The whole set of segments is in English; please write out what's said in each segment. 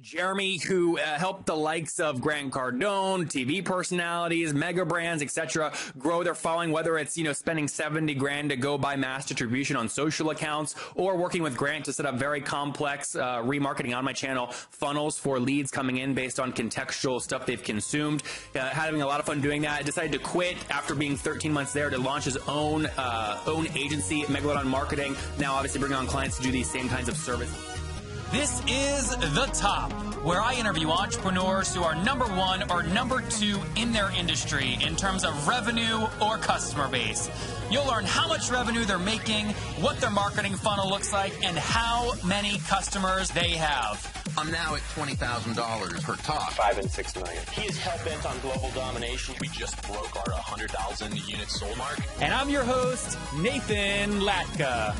Jeremy, who helped the likes of Grant Cardone, TV personalities, mega brands, etc., grow their following, whether it's, spending 70 grand to go buy mass distribution on social accounts, or working with Grant to set up very complex remarketing on my channel funnels for leads coming in based on contextual stuff they've consumed. Having a lot of fun doing that. Decided to quit after being 13 months there to launch his own agency, Megalodon Marketing. Now, obviously, bringing on clients to do these same kinds of services. This is The Top, where I interview entrepreneurs who are number one or number two in their industry in terms of revenue or customer base. You'll learn how much revenue they're making, what their marketing funnel looks like, and how many customers they have. I'm now at $20,000 per top. 5 and 6 million. He is hell-bent on global domination. We just broke our 100,000 units sold mark. And I'm your host, Nathan Latka.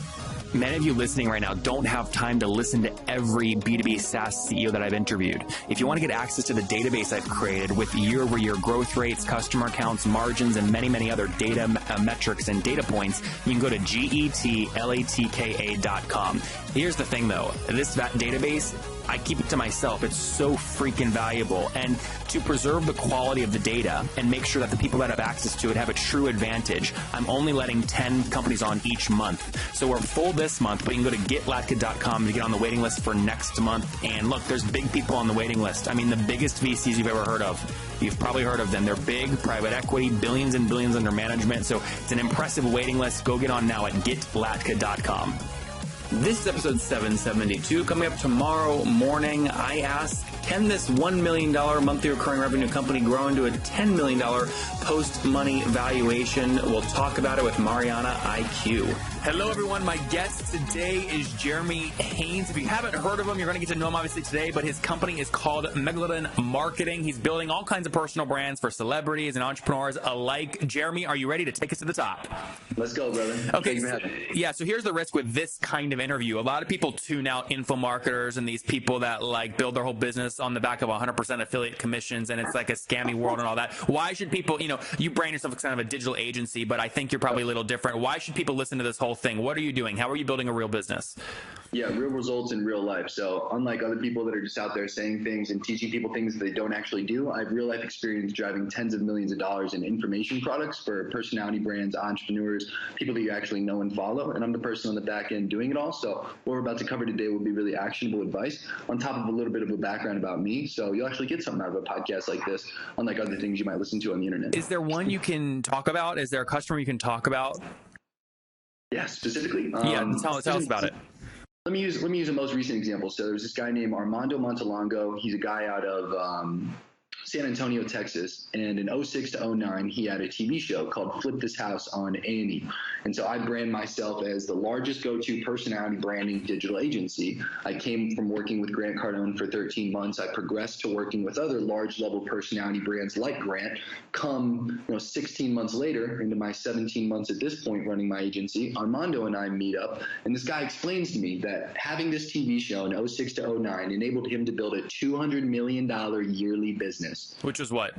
Many of you listening right now don't have time to listen to every B2B SaaS CEO that I've interviewed. If you want to get access to the database I've created with year-over-year growth rates, customer accounts, margins, and many, many other data metrics and data points, you can go to getlatka.com. Here's the thing, though. This database, I keep it to myself. It's so freaking valuable. And to preserve the quality of the data and make sure that the people that have access to it have a true advantage, I'm only letting 10 companies on each month. So we're full this month, but you can go to getlatka.com to get on the waiting list for next month. And look, there's big people on the waiting list. I mean, the biggest VCs you've ever heard of. You've probably heard of them. They're big, private equity, billions and billions under management. So it's an impressive waiting list. Go get on now at getlatka.com. This is episode 772. Coming up tomorrow morning, I ask, can this $1 million monthly recurring revenue company grow into a $10 million post-money valuation? We'll talk about it with Mariana IQ. Hello, everyone. My guest today is Jeremy Haynes. If you haven't heard of him, you're going to get to know him obviously today, but his company is called Megalodon Marketing. He's building all kinds of personal brands for celebrities and entrepreneurs alike. Jeremy, are you ready to take us to the top? Let's go, brother. Okay. So here's the risk with this kind of interview. A lot of people tune out info marketers and these people that build their whole business on the back of 100% affiliate commissions, and it's like a scammy world and all that. Why should people, you brand yourself as kind of a digital agency, but I think you're probably a little different. Why should people listen to this whole thing? What are you doing? How are you building a real business? Yeah, real results in real life. So unlike other people that are just out there saying things and teaching people things that they don't actually do, I have real life experience driving tens of millions of dollars in information products for personality brands, entrepreneurs, people that you actually know and follow. And I'm the person on the back end doing it all. So what we're about to cover today will be really actionable advice on top of a little bit of a background about me. So you'll actually get something out of a podcast like this, unlike other things you might listen to on the internet. Is there one you can talk about? Is there a customer you can talk about? Yeah, specifically. Tell us about it. Let me use a most recent example. So there's this guy named Armando Montelongo. He's a guy out of San Antonio, Texas, and in 06 to 09, he had a TV show called PlusThis House on A&E. And so I brand myself as the largest go-to personality branding digital agency. I came from working with Grant Cardone for 13 months. I progressed to working with other large-level personality brands like Grant. 16 months later, into my 17 months at this point running my agency, Armando and I meet up, and this guy explains to me that having this TV show in 06 to 09 enabled him to build a $200 million yearly business. Which was what?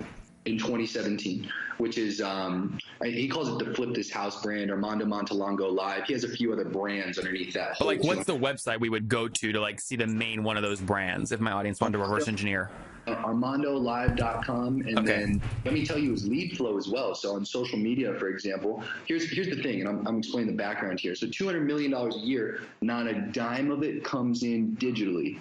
In 2017, which is, he calls it the PlusThis House brand, Armando Montelongo Live. He has a few other brands underneath that. But what's the website we would go to see the main one of those brands if my audience wanted to reverse engineer? ArmandoLive.com. And then let me tell you his lead flow as well. So on social media, for example, here's the thing, and I'm explaining the background here. So $200 million a year, not a dime of it comes in digitally.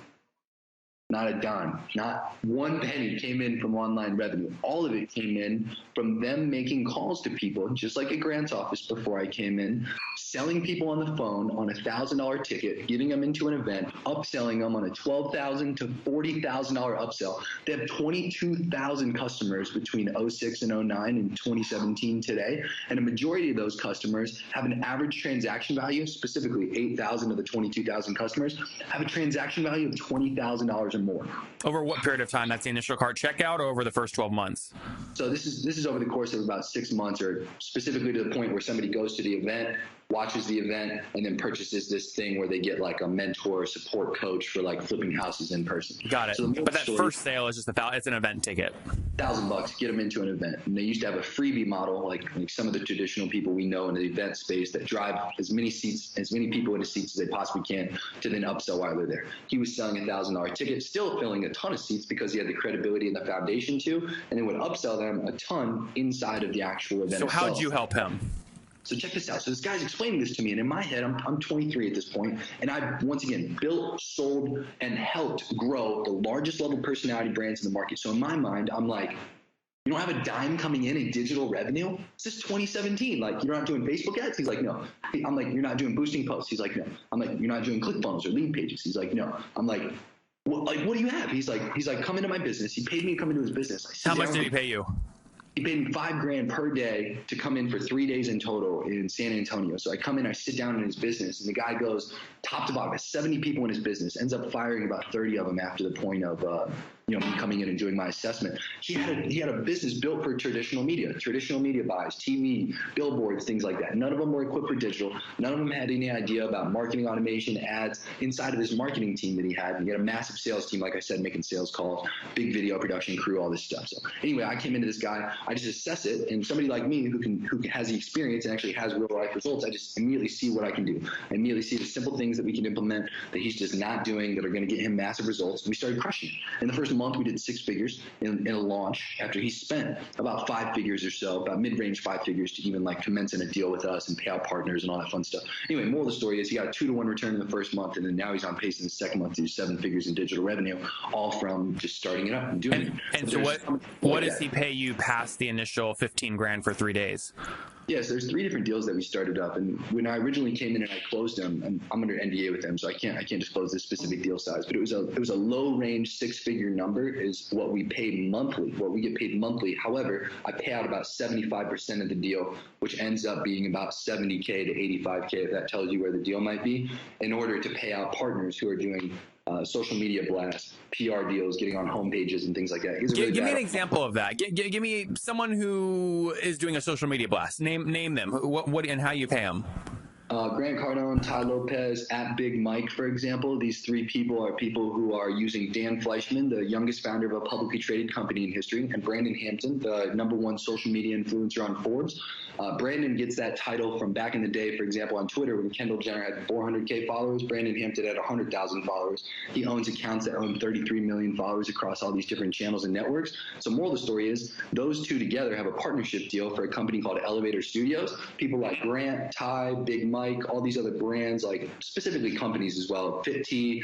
Not a dime, not one penny came in from online revenue. All of it came in from them making calls to people, just like at Grant's office before I came in, selling people on the phone on a $1,000 ticket, getting them into an event, upselling them on a $12,000 to $40,000 upsell. They have 22,000 customers between 06 and 09 and 2017 today, and a majority of those customers have an average transaction value, specifically 8,000 of the 22,000 customers, have a transaction value of $20,000 or more. Over what period of time? That's the initial cart checkout, or over the first 12 months? So this is over the course of about 6 months, or specifically to the point where somebody goes to the event, watches the event, and then purchases this thing where they get like a mentor or support coach for like flipping houses in person. Got it. So but that first sale is just it's an event ticket. $1,000, get them into an event. And they used to have a freebie model, like some of the traditional people we know in the event space that drive as many people into seats as they possibly can to then upsell while they're there. He was selling $1,000 tickets, still filling a ton of seats because he had the credibility and the foundation to, and then would upsell them a ton inside of the actual event. So how did you help him? So check this out. So this guy's explaining this to me, and in my head, I'm 23 at this point, and I've, once again, built, sold, and helped grow the largest level personality brands in the market. So in my mind, I'm like, you don't have a dime coming in digital revenue? It's just 2017. Like, you're not doing Facebook ads? He's like, no. I'm like, you're not doing boosting posts? He's like, no. I'm like, you're not doing ClickFunnels or lead pages? He's like, no. I'm like, what do you have? He's like, come into my business. He paid me to come into his business. How much did he pay you? He paid me $5,000 per day to come in for 3 days in total in San Antonio. So I come in, I sit down in his business, and the guy goes top to bottom, has 70 people in his business, ends up firing about 30 of them after the point of me coming in and doing my assessment. He had a business built for traditional media buys, TV, billboards, things like that. None of them were equipped for digital. None of them had any idea about marketing automation, ads inside of his marketing team that he had. He had a massive sales team, like I said, making sales calls, big video production crew, all this stuff. So anyway, I came into this guy, I just assess it, and somebody like me who has the experience and actually has real life results, I just immediately see what I can do. I immediately see the simple things that we can implement that he's just not doing that are going to get him massive results. And we started crushing it. In the first month, we did 6 figures in a launch after he spent about 5 figures or so, about mid-range 5 figures to even like commence in a deal with us and pay out partners and all that fun stuff. Anyway, moral of the story is he got a 2-to-1 return in the first month, and then now he's on pace in the second month to do 7 figures in digital revenue, all from just starting it up and doing it. And so what does he pay you past the initial $15,000 for 3 days? Yes, there's 3 different deals that we started up, and when I originally came in and I closed them, and I'm under NDA with them, so I can't disclose this specific deal size, but it was a low range 6-figure number is what we paid monthly, what we get paid monthly. However, I pay out about 75% of the deal, which ends up being about $70K to $85K, if that tells you where the deal might be, in order to pay out partners who are doing social media blasts, PR deals, getting on homepages and things like that. Give me an example of that. Give me someone who is doing a social media blast. Name them. What and how you pay them. Grant Cardone, Ty Lopez, at Big Mike, for example. These 3 people are people who are using Dan Fleyshman, the youngest founder of a publicly traded company in history, and Branden Hampton, the #1 social media influencer on Forbes. Branden gets that title from back in the day, for example, on Twitter when Kendall Jenner had 400K followers. Branden Hampton had 100,000 followers. He owns accounts that own 33 million followers across all these different channels and networks. So moral of the story is those 2 together have a partnership deal for a company called Elevator Studios. People like Grant, Ty, Big Mike, all these other brands, like specifically companies as well, Fit Tea,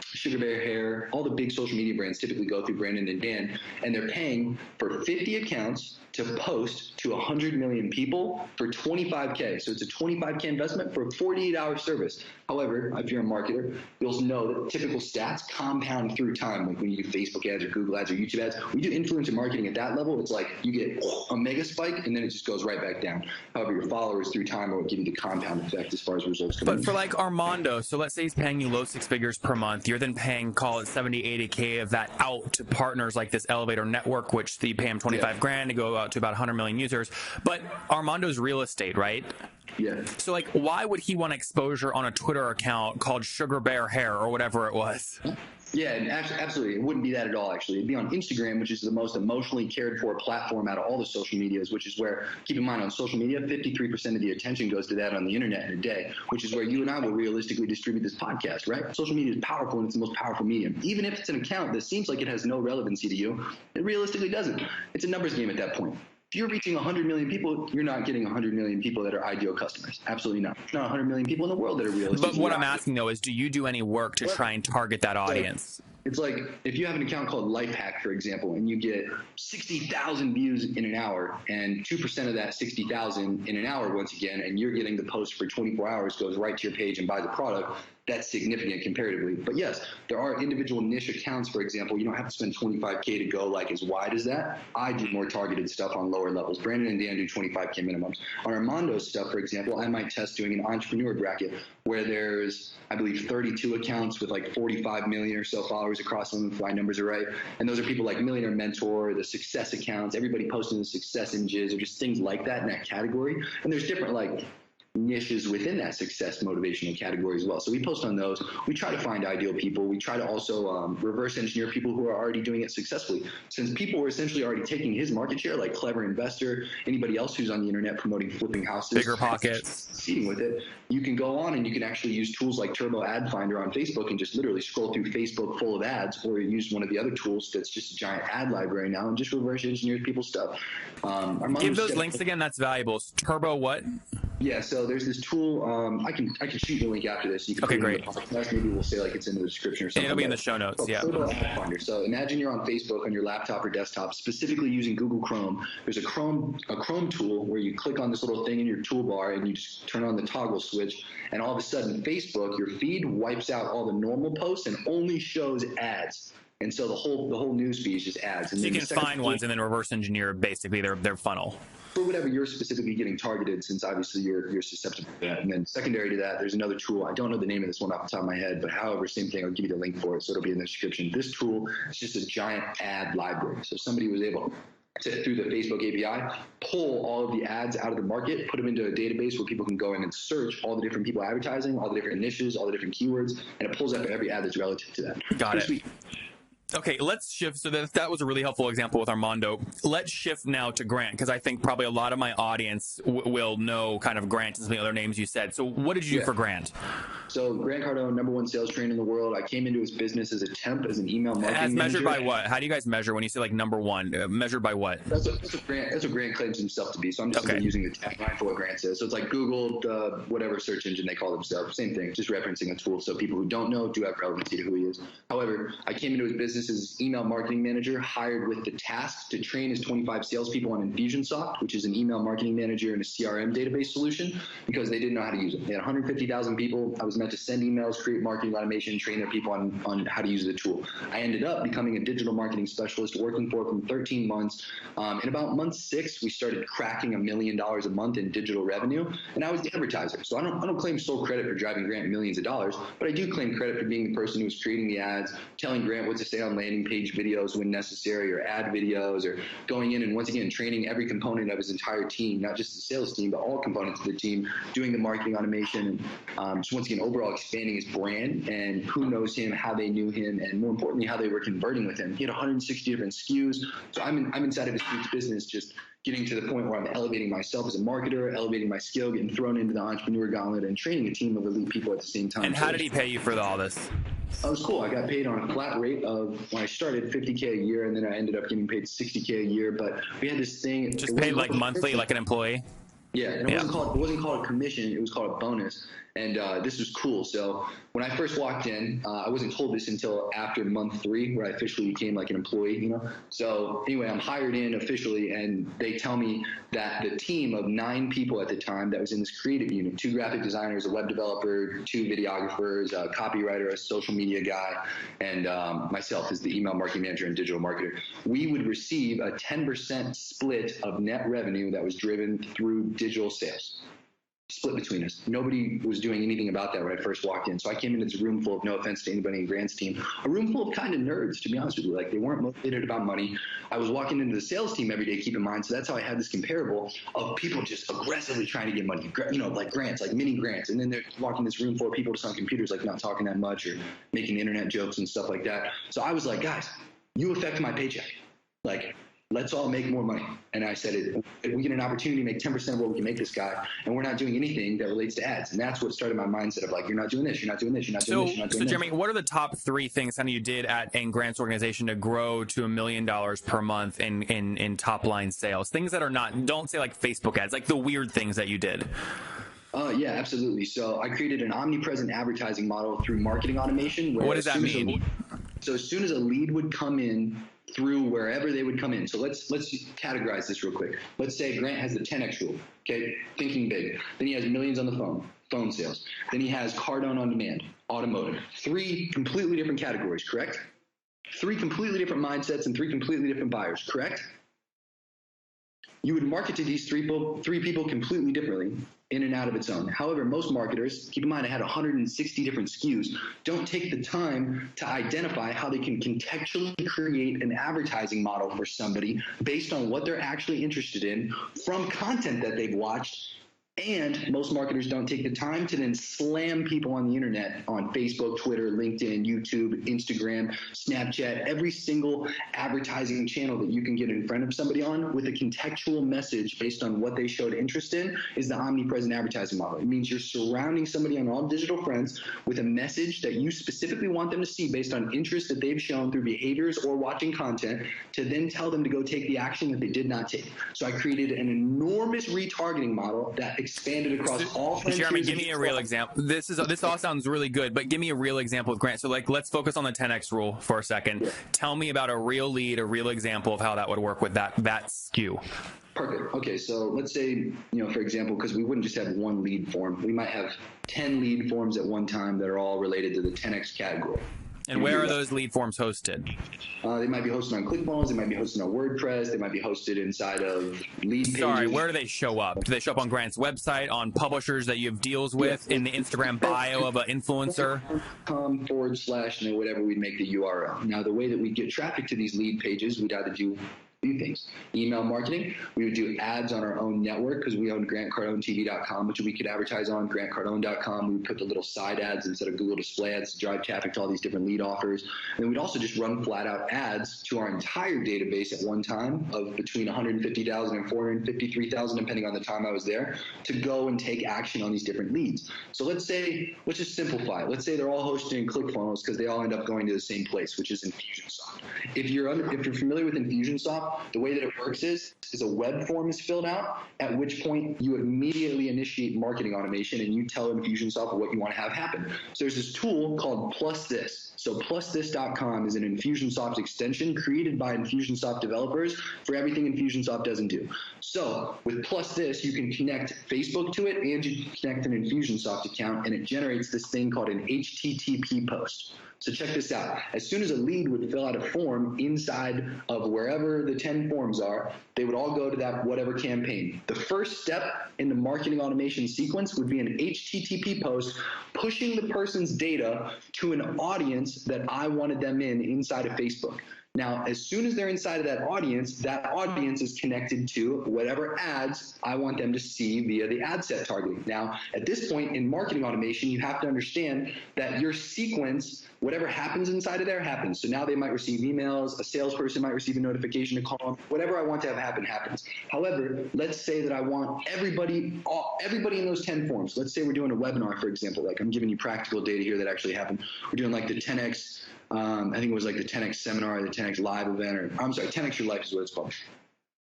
Sugar Bear Hair, all the big social media brands typically go through Branden and Dan, and they're paying for 50 accounts to post to 100 million people for $25K. So it's a $25K investment for a 48-hour service. However, if you're a marketer, you'll know that typical stats compound through time. Like when you do Facebook ads or Google ads or YouTube ads, we do influencer marketing at that level. It's like you get a mega spike and then it just goes right back down. However, your followers through time will give you the compound effect as far as results come in. But for like Armando, so let's say he's paying you low 6 figures per month. You're then paying, call it 70, 80K of that out to partners like this Elevator Network, which you pay him 25 grand to go out to about 100 million users. But Armando's real estate, right? Yeah. So like, why would he want exposure on a Twitter account called Sugar Bear Hair or whatever it was? Yeah, and absolutely. It wouldn't be that at all, actually. It'd be on Instagram, which is the most emotionally cared for platform out of all the social medias, which is where, keep in mind, on social media, 53% of the attention goes to that on the internet in a day, which is where you and I will realistically distribute this podcast, right? Social media is powerful, and it's the most powerful medium. Even if it's an account that seems like it has no relevancy to you, it realistically doesn't. It's a numbers game at that point. If you're reaching 100 million people, you're not getting 100 million people that are ideal customers. Absolutely not. There's not 100 million people in the world that are realistic. But what I'm asking, though, is do you do any work to try and target that audience? It's like if you have an account called Lifehack, for example, and you get 60,000 views in an hour, and 2% of that 60,000 in an hour, once again, and you're getting the post for 24 hours, goes right to your page and buys a product, that's significant comparatively. But yes, there are individual niche accounts, for example. You don't have to spend 25K to go like as wide as that. I do more targeted stuff on lower levels. Branden and Dan do 25K minimums. On Armando's stuff, for example, I might test doing an entrepreneur bracket where there's, I believe, 32 accounts with like 45 million or so followers across them, if my numbers are right. And those are people like Millionaire Mentor, the success accounts, everybody posting the success images or just things like that in that category. And there's different like niches within that success motivational category as well. So we post on those. We try to find ideal people. We try to also reverse engineer people who are already doing it successfully. Since people were essentially already taking his market share, like Clever Investor, anybody else who's on the internet promoting flipping houses, Bigger Pockets, succeeding with it, you can go on and you can actually use tools like Turbo Ad Finder on Facebook and just literally scroll through Facebook full of ads, or use one of the other tools that's just a giant ad library now and just reverse engineer people's stuff. Give those links again. That's valuable. Turbo what? Yeah, so there's this tool. I can shoot you a link after this. You can okay, put it great. In the podcast. Maybe we'll say like it's in the description or something. It'll be in the show notes. Yeah. Ad Finder. So imagine you're on Facebook on your laptop or desktop, specifically using Google Chrome. There's a Chrome tool where you click on this little thing in your toolbar and you just turn on the toggle switch, and all of a sudden Facebook, your feed wipes out all the normal posts and only shows ads. And so the whole news feed is just ads. And so you can find ones and then reverse engineer basically their funnel for whatever you're specifically getting targeted, since obviously you're susceptible to that. And then secondary to that, there's another tool. I don't know the name of this one off the top of my head, but however, same thing. I'll give you the link for it, so it'll be in the description. This tool is just a giant ad library. So somebody was able to, through the Facebook API, pull all of the ads out of the market, put them into a database where people can go in and search all the different people advertising, all the different niches, all the different keywords, and it pulls up every ad that's relative to that. Got it. Okay, let's shift. So that was a really helpful example with Armando. Let's shift now to Grant, because I think probably a lot of my audience will know kind of Grant and some of the other names you said. So what did you do for Grant? So Grant Cardone, #1 sales trainer in the world. I came into his business as a temp, as an email marketing As measured manager. by what? How do you guys measure when you say like #1? Measured by what? That's what Grant claims himself to be. So I'm just using the tagline for what Grant says. So it's like Google, whatever search engine they call themselves. Same thing, just referencing a tool. So people who don't know do have relevancy to who he is. However, I came into his business as email marketing manager, hired with the task to train his 25 salespeople on Infusionsoft, which is an email marketing manager and a CRM database solution, because they didn't know how to use it. They had 150,000 people. I was meant to send emails, create marketing automation, train their people on how to use the tool. I ended up becoming a digital marketing specialist, working for it for 13 months. In about month 6, we started cracking $1 million a month in digital revenue, and I was the advertiser. So I don't claim sole credit for driving Grant millions of dollars, but I do claim credit for being the person who was creating the ads, telling Grant what to say on landing page videos when necessary, or ad videos, or going in and once again training every component of his entire team, not just the sales team, but all components of the team, doing the marketing automation, and just once again overall expanding his brand and who knows him, how they knew him, and more importantly, how they were converting with him. He had 160 different SKUs. So I'm inside of his huge business, just getting to the point where I'm elevating myself as a marketer, elevating my skill, getting thrown into the entrepreneur gauntlet, and training a team of elite people at the same time. And how did he pay you for all this? That was cool. I got paid on a flat rate of, when I started, $50K a year, and then I ended up getting paid $60K a year. But we had this thing. Just paid like monthly, like an employee? Yeah, and it wasn't called a commission. It was called a bonus. And this was cool. So when I first walked in, I wasn't told this until after month 3, where I officially became like an employee, you know? So anyway, I'm hired in officially, and they tell me that the team of 9 people at the time that was in this creative unit, 2 graphic designers, a web developer, 2 videographers, a copywriter, a social media guy, and myself as the email marketing manager and digital marketer, we would receive a 10% split of net revenue that was driven through digital sales. Split between us. Nobody was doing anything about that when I first walked in. So I came into this room full of, no offense to anybody in Grant's team, a room full of kind of nerds, to be honest with you. Like, they weren't motivated about money. I was walking into the sales team every day, keep in mind. So that's how I had this comparable of people just aggressively trying to get money, you know, like grants, like mini grants. And then they're walking this room full of people just on computers, like not talking that much or making internet jokes and stuff like that. So I was like, guys, you affect my paycheck. Like, let's all make more money. And I said, if we get an opportunity to make 10% of what we can make this guy, and we're not doing anything that relates to ads. And that's what started my mindset of like, you're not doing this, you're not doing this, you're not doing this, you're not doing this. So Jeremy, what are the top 3 things you did in Grant's organization to grow to $1 million per month in top line sales? Things that are not, don't say like Facebook ads, like the weird things that you did. Yeah, absolutely. So I created an omnipresent advertising model through marketing automation. What does that mean? So as soon as a lead would come in through wherever they would come in. So let's categorize this real quick. Let's say Grant has the 10X rule, okay? Thinking big. Then he has millions on the phone sales. Then he has Cardone on demand, automotive. 3 completely different categories, correct? 3 completely different mindsets and 3 completely different buyers, correct? You would market to these 3 people completely differently, in and out of its own. However, most marketers, keep in mind I had 160 different SKUs, don't take the time to identify how they can contextually create an advertising model for somebody based on what they're actually interested in from content that they've watched And most marketers don't take the time to then slam people on the internet on Facebook, Twitter, LinkedIn, YouTube, Instagram, Snapchat, every single advertising channel that you can get in front of somebody on with a contextual message based on what they showed interest in is the omnipresent advertising model. It means you're surrounding somebody on all digital friends with a message that you specifically want them to see based on interest that they've shown through behaviors or watching content to then tell them to go take the action that they did not take. So I created an enormous retargeting model that expanded across all frontiers. Jeremy, give me a real example. This all sounds really good, but give me a real example of Grant. So like, let's focus on the 10X rule for a second. Yeah. Tell me about a real lead, a real example of how that would work with that SKU. Perfect. Okay, so let's say, for example, because we wouldn't just have one lead form, we might have 10 lead forms at one time that are all related to the 10X category. And where are those lead forms hosted? They might be hosted on ClickFunnels. They might be hosted on WordPress. They might be hosted inside of lead pages. Sorry, where do they show up? Do they show up on Grant's website, on publishers that you have deals with, in the Instagram bio of an influencer? /, and whatever we'd make the URL. Now, the way that we get traffic to these lead pages, we'd either do few things. Email marketing, we would do ads on our own network because we own GrantCardoneTV.com, which we could advertise on GrantCardone.com. We would put the little side ads instead of Google display ads to drive traffic to all these different lead offers. And then we'd also just run flat out ads to our entire database at one time of between 150,000 and 453,000, depending on the time I was there, to go and take action on these different leads. So let's just simplify it. Let's say they're all hosted in ClickFunnels because they all end up going to the same place, which is Infusionsoft. If you're familiar with Infusionsoft, the way that it works is a web form is filled out, at which point you immediately initiate marketing automation and you tell Infusionsoft what you want to have happen. So there's this tool called PlusThis. So PlusThis.com is an Infusionsoft extension created by Infusionsoft developers for everything Infusionsoft doesn't do. So with PlusThis, you can connect Facebook to it and you can connect an Infusionsoft account, and it generates this thing called an HTTP post. So check this out. As soon as a lead would fill out a form inside of wherever the 10 forms are, they would all go to that whatever campaign. The first step in the marketing automation sequence would be an HTTP post pushing the person's data to an audience that I wanted them inside of Facebook. Now, as soon as they're inside of that audience is connected to whatever ads I want them to see via the ad set targeting. Now, at this point in marketing automation, you have to understand that your sequence, whatever happens inside of there happens. So now they might receive emails, a salesperson might receive a notification to call them, whatever I want to have happen happens. However, let's say that I want everybody in those 10 forms. Let's say we're doing a webinar, for example. Like, I'm giving you practical data here that actually happened. We're doing like the 10X, I think it was like the 10X seminar or the 10X live event, or I'm sorry, 10X Your Life is what it's called.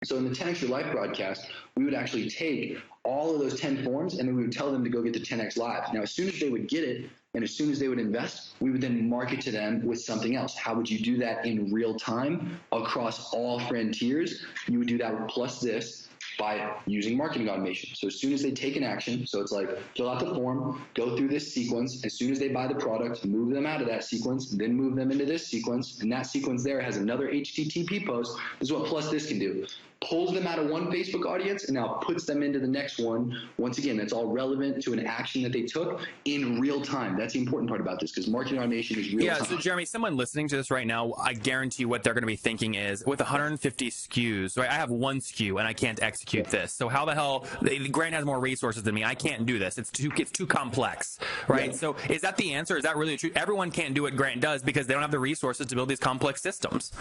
So in the 10X Your Life broadcast, we would actually take all of those 10 forms and then we would tell them to go get the 10X live. Now, as soon as they would get it and as soon as they would invest, we would then market to them with something else. How would you do that in real time across all frontiers? You would do that with PlusThis by using marketing automation. So as soon as they take an action, so it's like fill out the form, go through this sequence. As soon as they buy the product, move them out of that sequence, then move them into this sequence. And that sequence there has another HTTP post. This is what PlusThis can do. Pulls them out of one Facebook audience and now puts them into the next one. Once again, that's all relevant to an action that they took in real time. That's the important part about this, because marketing automation is real time. Yeah, so Jeremy, someone listening to this right now, I guarantee what they're going to be thinking is, with 150 SKUs, right, I have one SKU and I can't execute this. So how the hell, Grant has more resources than me. I can't do this. It's too complex, right? Yeah. So is that the answer? Is that really true? Everyone can't do what Grant does because they don't have the resources to build these complex systems.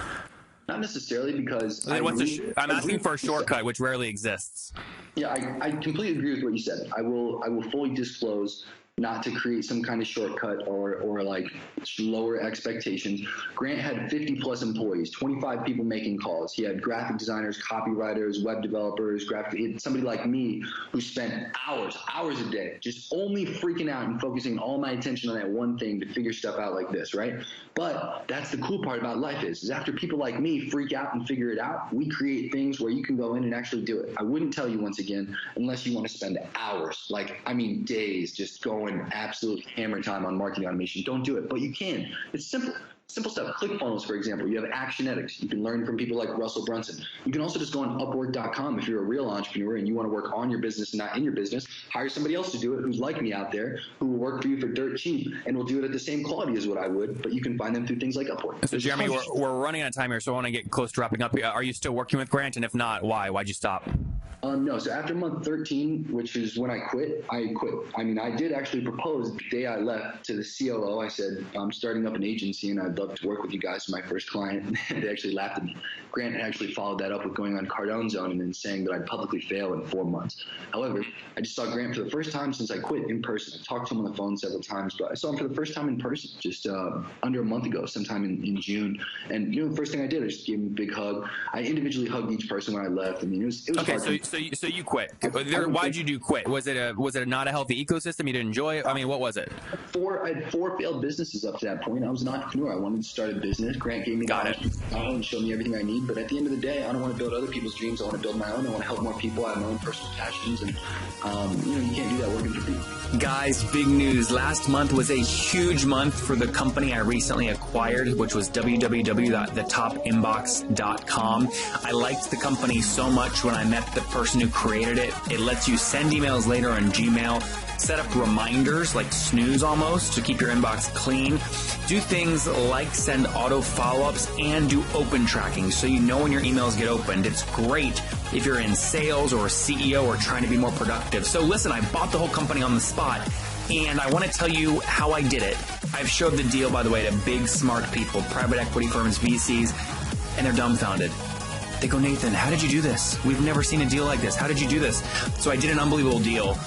Not necessarily, because I'm asking for a shortcut, which rarely exists. Yeah, I completely agree with what you said. I will fully disclose not to create some kind of shortcut or like lower expectations. Grant had 50 plus employees, 25 people making calls. He had graphic designers, copywriters, web developers, somebody like me who spent hours a day just only freaking out and focusing all my attention on that one thing to figure stuff out like this, right? But that's the cool part about life is after people like me freak out and figure it out, we create things where you can go in and actually do it. I wouldn't tell you, once again, unless you want to spend hours, days just going absolute hammer time on marketing automation. Don't do it, but you can. It's simple stuff. ClickFunnels, for example, you have Actionetics. You can learn from people like Russell Brunson. You can also just go on Upwork.com if you're a real entrepreneur and you want to work on your business and not in your business. Hire somebody else to do it who's like me out there, who will work for you for dirt cheap and will do it at the same quality as what I would, but you can find them through things like Upwork. So Jeremy, we're running out of time here, so I want to get close to wrapping up. Are you still working with Grant? And if not, why? Why'd you stop? No, so after month 13, which is when I quit. I mean, I did actually propose the day I left to the COO. I said, I'm starting up an agency and I'd love to work with you guys for my first client. They actually laughed at me. Grant actually followed that up with going on Cardone's own and then saying that I'd publicly fail in 4 months. However, I just saw Grant for the first time since I quit in person. I talked to him on the phone several times, but I saw him for the first time in person just under a month ago, sometime in June. And, the first thing I did, I just gave him a big hug. I individually hugged each person when I left. I mean, it was okay, hard. So you quit. Why'd you quit? Was it not a healthy ecosystem? You didn't enjoy it? I mean, what was it? I had 4 failed businesses up to that point. I was an entrepreneur. I wanted to start a business. Grant gave me and showed me everything I need. But at the end of the day, I don't want to build other people's dreams. I want to build my own. I want to help more people. I have my own personal passions, and you can't do that working for people. Guys, big news. Last month was a huge month for the company I recently acquired, which was www.thetopinbox.com. I liked the company so much when I met the person who created it. It lets you send emails later on Gmail, set up reminders like snooze almost to keep your inbox clean, do things like send auto follow-ups, and do open tracking so you know when your emails get opened. It's great if you're in sales or a CEO or trying to be more productive. So listen, I bought the whole company on the spot, and I want to tell you how I did it. I've showed the deal, by the way, to big, smart people, private equity firms, VCs, and they're dumbfounded. They go, Nathan, how did you do this? We've never seen a deal like this. How did you do this? So I did an unbelievable deal,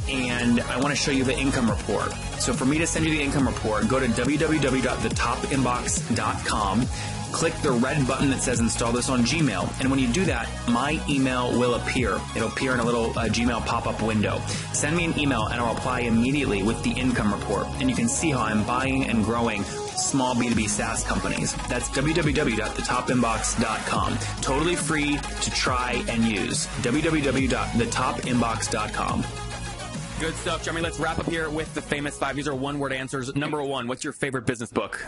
and I want to show you the income report. So for me to send you the income report, go to www.thetopinbox.com, click the red button that says install this on Gmail, and when you do that, my email will appear. It'll appear in a little Gmail pop-up window. Send me an email and I'll reply immediately with the income report, and you can see how I'm buying and growing small B2B SaaS companies. That's www.thetopinbox.com. Totally free to try and use. www.thetopinbox.com. Good stuff, Jeremy. Let's wrap up here with the famous 5. These are one-word answers. Number 1, what's your favorite business book?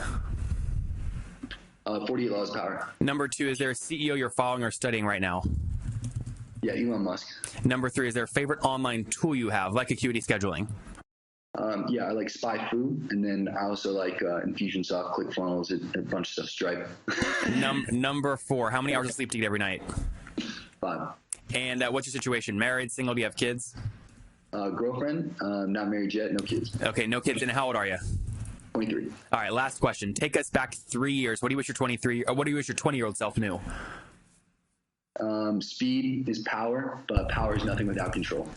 48 Laws of Power. Number 2, is there a CEO you're following or studying right now? Yeah, Elon Musk. Number 3, is there a favorite online tool you have, like Acuity Scheduling? Yeah, I like SpyFu, and then I also like Infusionsoft, ClickFunnels, a bunch of stuff, Stripe. Number 4, how many hours of sleep do you get every night? 5. And what's your situation? Married, single, do you have kids? Girlfriend, not married yet, no kids. Okay, no kids. And how old are you? 23. All right, last question. Take us back 3 years. What do you wish your 20-year-old self knew? Speed is power, but power is nothing without control.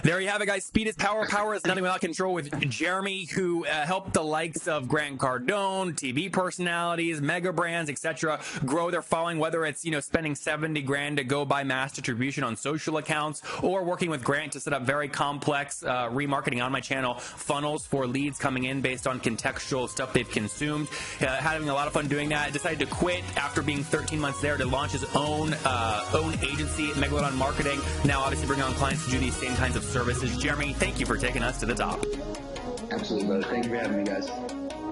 There you have it, guys. Speed is power. Power is nothing without control, with Jeremy, who helped the likes of Grant Cardone, TV personalities, mega brands, etc., grow their following, whether it's, spending $70,000 to go buy mass distribution on social accounts, or working with Grant to set up very complex remarketing on my channel funnels for leads coming in based on contextual stuff they've consumed. Having a lot of fun doing that. Decided to quit after being 13 months there to launch his own agency, Megalodon Marketing. Now, obviously, bring on clients to do these same kinds of services. Jeremy, thank you for taking us to the top. Absolutely, brother. Thank you for having me, guys.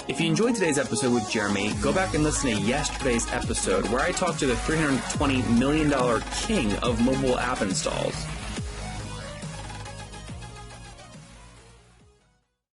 If you enjoyed today's episode with Jeremy, go back and listen to yesterday's episode where I talked to the $320 million king of mobile app installs.